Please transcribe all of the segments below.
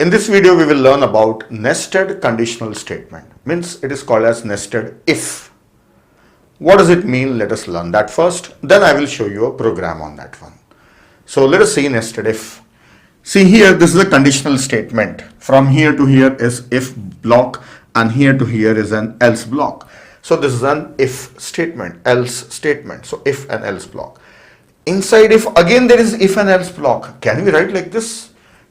In this video, we will learn about nested conditional statement. Means it is called as nested if. What does it mean? Let us learn that first. Then I will show you a program on that one. So let us see nested if. See here, this is a conditional statement. From here to here is if block and here to here is an else block. So this is an if statement, else statement. So if and else block. Inside if, again there is if and else block. Can we write like this?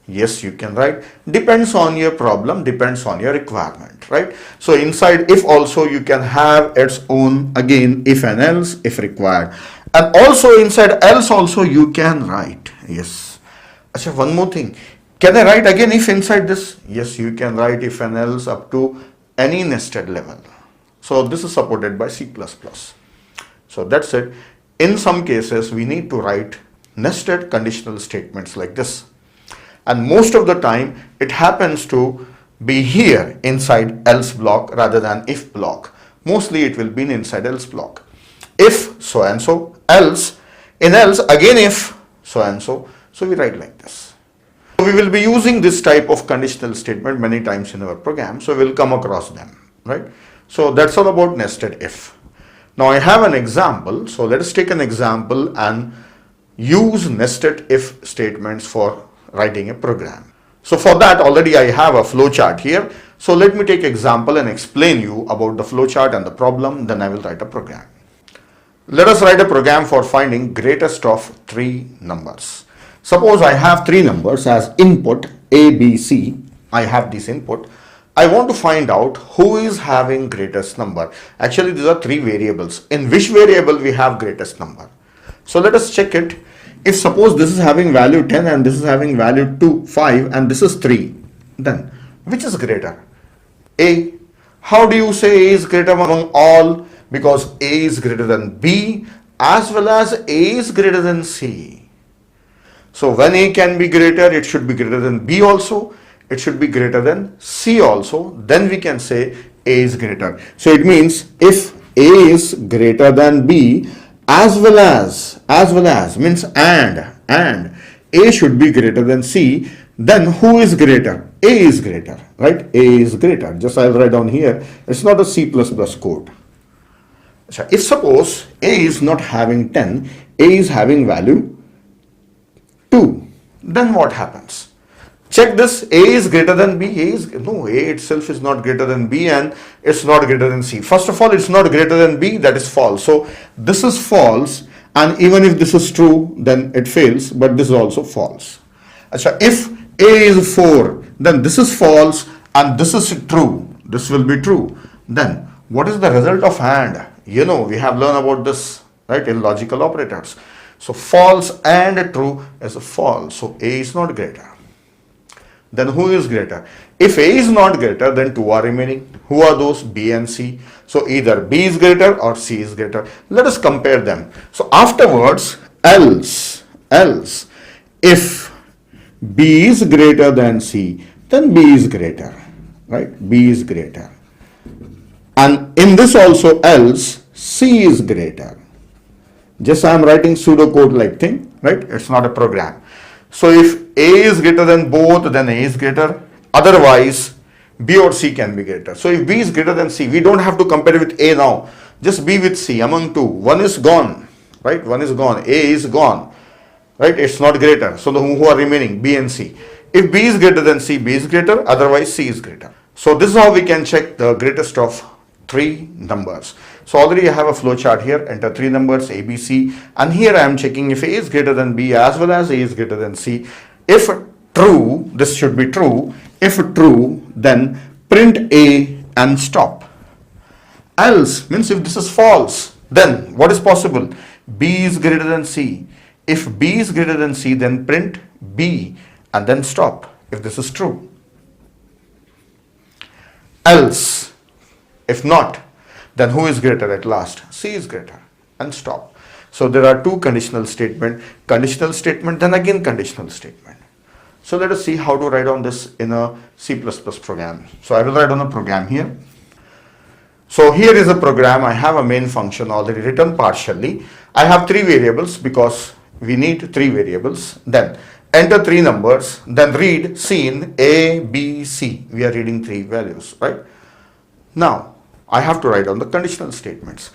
Yes, you can write. Depends on your problem, depends on your requirement, right? So inside if also you can have its own, again, if and else, if required. And also inside else also you can write. Yes. Achha, one more thing. Can I write again if inside this? Yes, you can write if and else up to any nested level. So this is supported by C++. So that's it. In some cases, we need to write nested conditional statements like this. And most of the time, it happens to be here inside else block rather than if block. Mostly it will be inside else block. If so and so, else, in else again if so and so. So we write like this. So we will be using this type of conditional statement many times in our program. So we will come across them, right? So that's all about nested if. Now I have an example. So let us take an example and use nested if statements for writing a program. So for that already I have a flowchart here. So let me take example and explain you about the flowchart and the problem. Then I will write a program. Let us write a program for finding greatest of three numbers. Suppose I have three numbers as input A, B, C. I have this input. I want to find out who is having greatest number. Actually, these are three variables. In which variable we have greatest number? So let us check it. If suppose this is having value 10 and this is having value 2, 5 and this is 3, then which is greater? A. How do you say A is greater among all? Because A is greater than B as well as A is greater than C. So when A can be greater, it should be greater than B also. It should be greater than C also. Then we can say A is greater. So it means if A is greater than B as well as means and A should be greater than C, then who is greater? A is greater, right? A is greater. Just I'll write down here. It's not a C++ code. So if suppose A is not having 10, A is having value 2, then what happens? Check this. A is greater than B. A itself is not greater than B and it's not greater than C. First of all, it's not greater than B. That is false. So this is false. And even if this is true, then it fails. But this is also false. So if A is 4, then this is false and this is true. This will be true. Then what is the result of AND? You know, we have learned about this, right, in logical operators. So false and true is false. So A is not greater. Then who is greater? If A is not greater, then two are remaining. Who are those? B and C. So either B is greater or C is greater. Let us compare them. So afterwards, else, if B is greater than C, then B is greater, right? B is greater. And in this also else, C is greater. Just I am writing pseudocode like thing, right? It's not a program. So if A is greater than both, then A is greater. Otherwise, B or C can be greater. So if B is greater than C, we don't have to compare it with A now. Just B with C among two. One is gone, right? One is gone. A is gone, right? It's not greater. So the who are remaining? B and C. If B is greater than C, B is greater. Otherwise, C is greater. So this is how we can check the greatest of three numbers. So already I have a flow chart here. Enter three numbers A, B, C, and here I am checking if A is greater than B as well as A is greater than C. If true, this should be true. If true, then print A and stop. Else means if this is false, then what is possible? B is greater than C. If B is greater than C, then print B and then stop if this is true. Else, if not, then who is greater at last? C is greater and stop. So there are two conditional statement, then again conditional statement. So let us see how to write on this in a C++ program. So I will write on a program here. So here is a program. I have a main function already written partially. I have three variables because we need three variables. Then enter three numbers, then read scene A, B, C. We are reading three values, right? Now, I have to write down the conditional statements.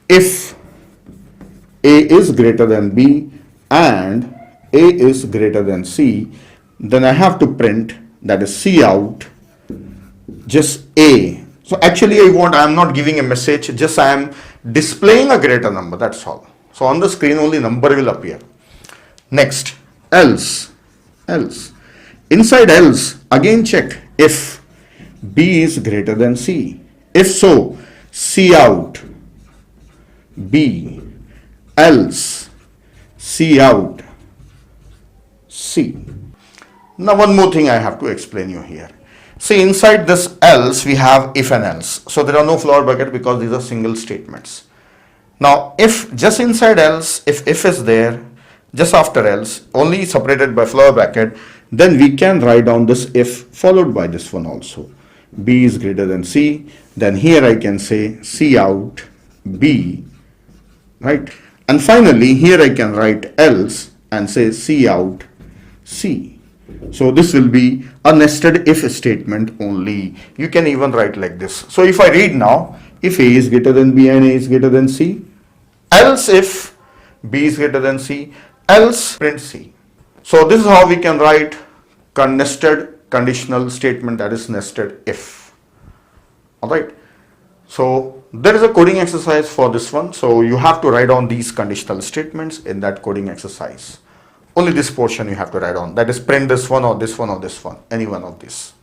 If A is greater than B and A is greater than C, then I have to print, that is C out, just A. So actually I am not giving a message, just I am displaying a greater number, that's all. So on the screen only number will appear. Next, else. Inside else, again check if B is greater than C. If so, C out, B, else, C out, C. Now one more thing I have to explain you here. See, inside this else we have if and else. So there are no flower bracket because these are single statements. Now if just inside else, if is there, just after else, only separated by flower bracket, then we can write down this if followed by this one also. B is greater than C, then here I can say C out, B, right? And finally here I can write else and say C out, C. So this will be a nested if statement only. You can even write like this. So if I read now, if A is greater than B and A is greater than C, else if B is greater than C, else print C. So this is how we can write nested conditional statement, that is nested if. Alright. So there is a coding exercise for this one. So you have to write down these conditional statements in that coding exercise. Only this portion you have to write on, that is print this one or this one or this one, any one of these.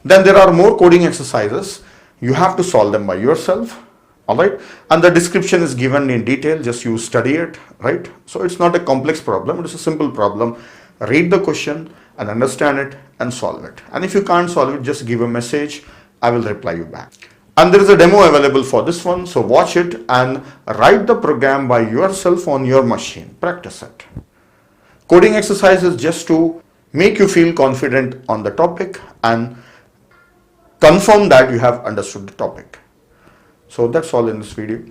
Then there are more coding exercises. You have to solve them by yourself, all right? And the description is given in detail, just you study it, right? So it's not a complex problem, it is a simple problem. Read the question and understand it and solve it. And if you can't solve it, just give a message, I will reply you back. And there is a demo available for this one, so watch it and write the program by yourself on your machine, practice it. Coding exercise is just to make you feel confident on the topic and confirm that you have understood the topic. So that's all in this video.